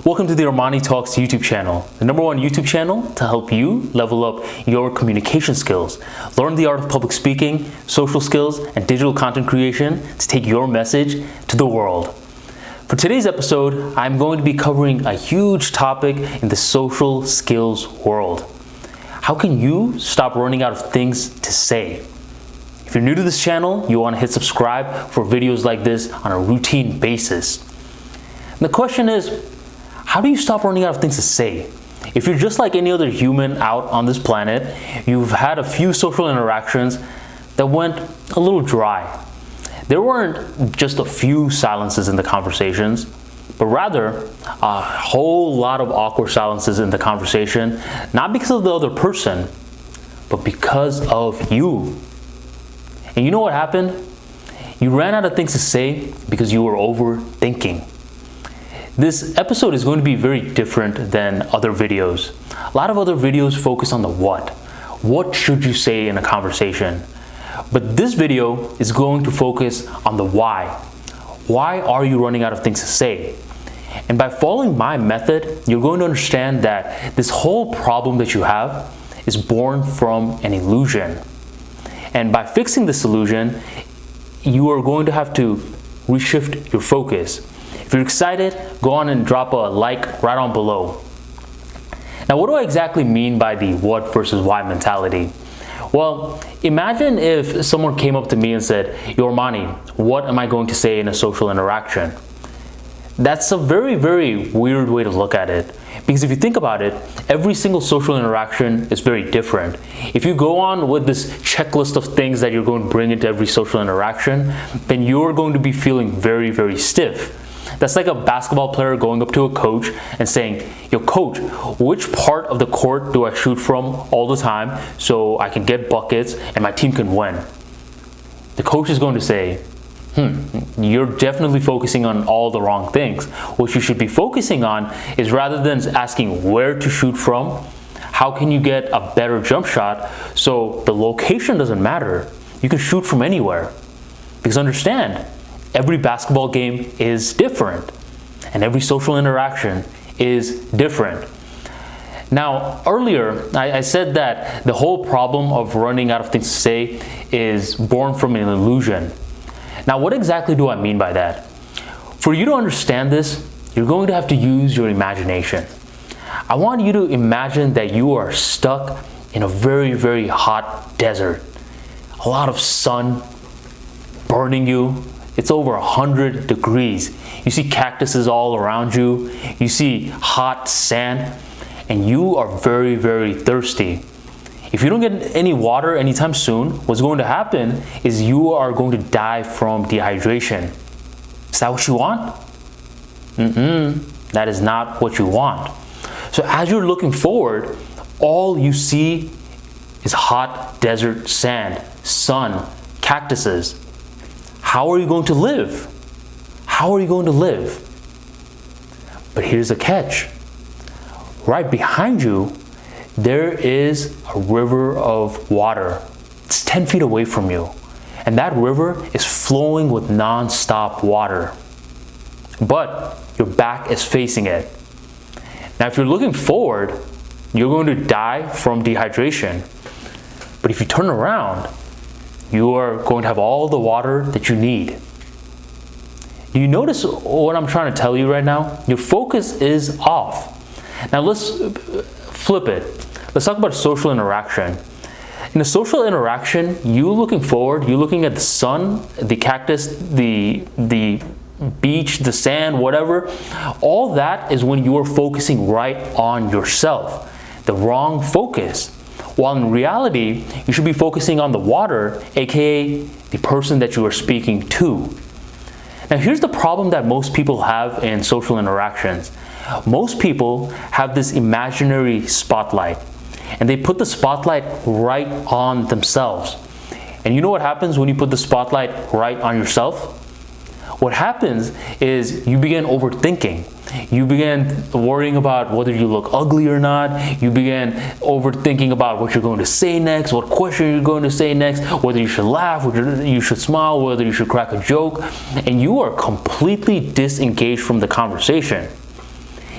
Welcome to the ArmaniTalks YouTube channel, the #1 YouTube channel to help you level up your communication skills, learn the art of public speaking, social skills, and digital content creation to take your message to the world. For today's episode, I'm going to be covering a huge topic in the social skills world. How can you stop running out of things to say? If you're new to this channel, you want to hit subscribe for videos like this on a routine basis. And the question is, how do you stop running out of things to say? If you're just like any other human out on this planet, you've had a few social interactions that went a little dry. There weren't just a few silences in the conversations, but rather a whole lot of awkward silences in the conversation, not because of the other person, but because of you. And you know what happened? You ran out of things to say because you were overthinking. This episode is going to be very different than other videos. A lot of other videos focus on the what. What should you say in a conversation? But this video is going to focus on the why. Why are you running out of things to say? And by following my method, you're going to understand that this whole problem that you have is born from an illusion. And by fixing this illusion, you are going to have to reshift your focus. If you're excited, go on and drop a like right on below. Now, what do I exactly mean by the what versus why mentality? Well, imagine if someone came up to me and said, "Yo, Armani, what am I going to say in a social interaction?" That's a very, very weird way to look at it. Because if you think about it, every single social interaction is very different. If you go on with this checklist of things that you're going to bring into every social interaction, then you're going to be feeling very, very stiff. That's like a basketball player going up to a coach and saying, "Yo, coach, which part of the court do I shoot from all the time so I can get buckets and my team can win?" The coach is going to say, you're definitely focusing on all the wrong things. What you should be focusing on is, rather than asking where to shoot from, how can you get a better jump shot so the location doesn't matter. You can shoot from anywhere. Because understand, every basketball game is different and every social interaction is different. Now, earlier, I said that the whole problem of running out of things to say is born from an illusion. Now, what exactly do I mean by that? For you to understand this, you're going to have to use your imagination. I want you to imagine that you are stuck in a very, very hot desert. A lot of sun burning you. It's over 100 degrees. You see cactuses all around you. You see hot sand, and you are very, very thirsty. If you don't get any water anytime soon, what's going to happen is you are going to die from dehydration. Is that what you want? That is not what you want. So as you're looking forward, all you see is hot desert sand, sun, cactuses. How are you going to live? How are you going to live? But here's the catch. Right behind you, there is a river of water. It's 10 feet away from you. And that river is flowing with non-stop water. But your back is facing it. Now, if you're looking forward, you're going to die from dehydration. But if you turn around, you are going to have all the water that you need. Do you notice what I'm trying to tell you right now? Your focus is off. Now let's flip it. Let's talk about social interaction. In a social interaction, you looking forward, you're looking at the sun, the cactus, the beach, the sand, whatever. All that is when you are focusing right on yourself. The wrong focus. While in reality, you should be focusing on the water, aka the person that you are speaking to. Now here's the problem that most people have in social interactions. Most people have this imaginary spotlight, and they put the spotlight right on themselves. And you know what happens when you put the spotlight right on yourself? What happens is you begin overthinking. You begin worrying about whether you look ugly or not. You begin overthinking about what you're going to say next, what question you're going to say next, whether you should laugh, whether you should smile, whether you should crack a joke. And you are completely disengaged from the conversation.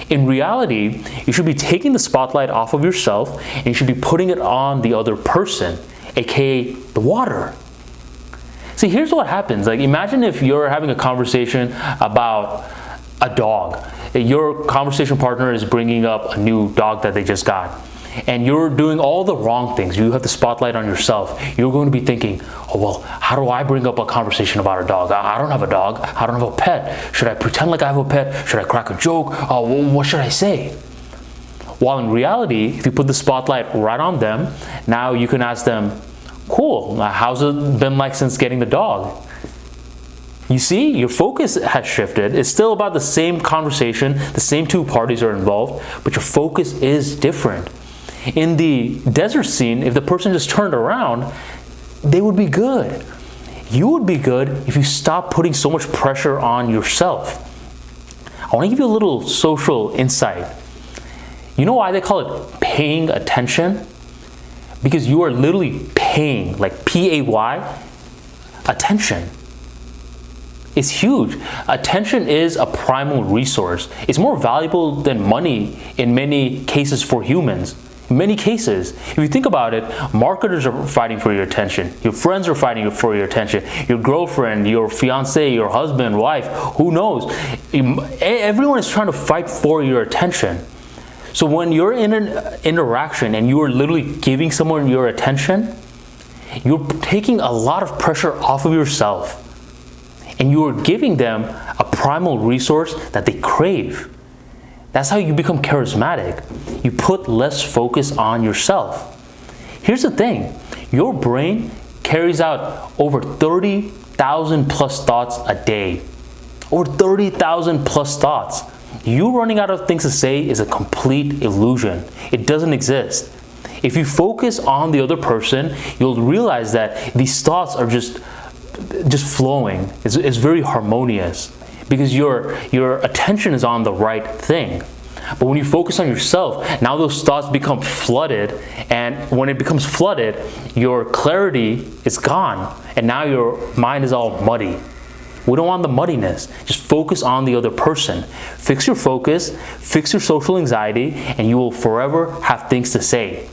In reality, you should be taking the spotlight off of yourself and you should be putting it on the other person, aka the water. See, here's what happens. Like, imagine if you're having a conversation about a dog. Your conversation partner is bringing up a new dog that they just got, and you're doing all the wrong things. You have the spotlight on yourself. You're going to be thinking, oh, well, how do I bring up a conversation about a dog? I don't have a dog. I don't have a pet. Should I pretend like I have a pet? Should I crack a joke? What should I say? While in reality, if you put the spotlight right on them, now you can ask them, cool, how's it been like since getting the dog? You see, your focus has shifted. It's still about the same conversation, the same two parties are involved, but your focus is different. In the desert scene, if the person just turned around, they would be good. You would be good if you stop putting so much pressure on yourself. I want to give you a little social insight. You know why they call it paying attention? Because you are literally paying, like P-A-Y, attention. It's huge. Attention is a primal resource. It's more valuable than money in many cases for humans. In many cases, if you think about it, marketers are fighting for your attention. Your friends are fighting for your attention. Your girlfriend, your fiance, your husband, wife, who knows? Everyone is trying to fight for your attention. So when you're in an interaction and you are literally giving someone your attention, you're taking a lot of pressure off of yourself. And you are giving them a primal resource that they crave. That's how you become charismatic. You put less focus on yourself. Here's the thing. Your brain carries out over 30,000 plus thoughts a day. Over 30,000 plus thoughts. You running out of things to say is a complete illusion. It doesn't exist. If you focus on the other person, you'll realize that these thoughts are just flowing. It's very harmonious because your attention is on the right thing. But when you focus on yourself, now those thoughts become flooded, and when it becomes flooded, your clarity is gone, and now your mind is all muddy. We don't want the muddiness. Just focus on the other person. Fix your focus, fix your social anxiety, and you will forever have things to say.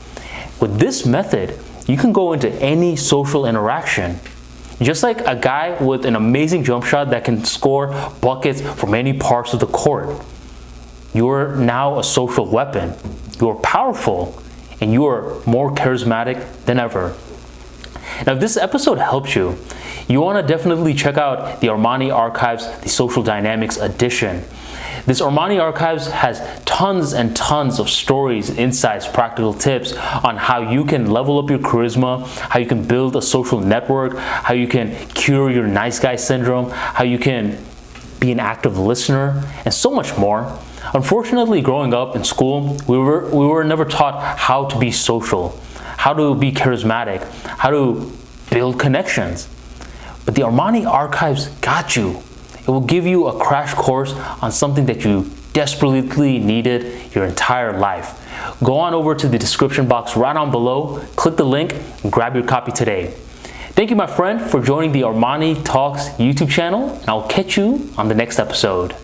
With this method, you can go into any social interaction. Just like a guy with an amazing jump shot that can score buckets from any parts of the court. You are now a social weapon. You are powerful and you are more charismatic than ever. Now, if this episode helped you, you want to definitely check out the Armani Archives, the Social Dynamics edition. This Armani Archives has tons and tons of stories, insights, practical tips on how you can level up your charisma, how you can build a social network, how you can cure your nice guy syndrome, how you can be an active listener, and so much more. Unfortunately, growing up in school, we were never taught how to be social, how to be charismatic, how to build connections. But the Armani Archives got you. It will give you a crash course on something that you desperately needed your entire life. Go on over to the description box right on below, click the link, and grab your copy today. Thank you, my friend, for joining the ArmaniTalks YouTube channel, and I'll catch you on the next episode.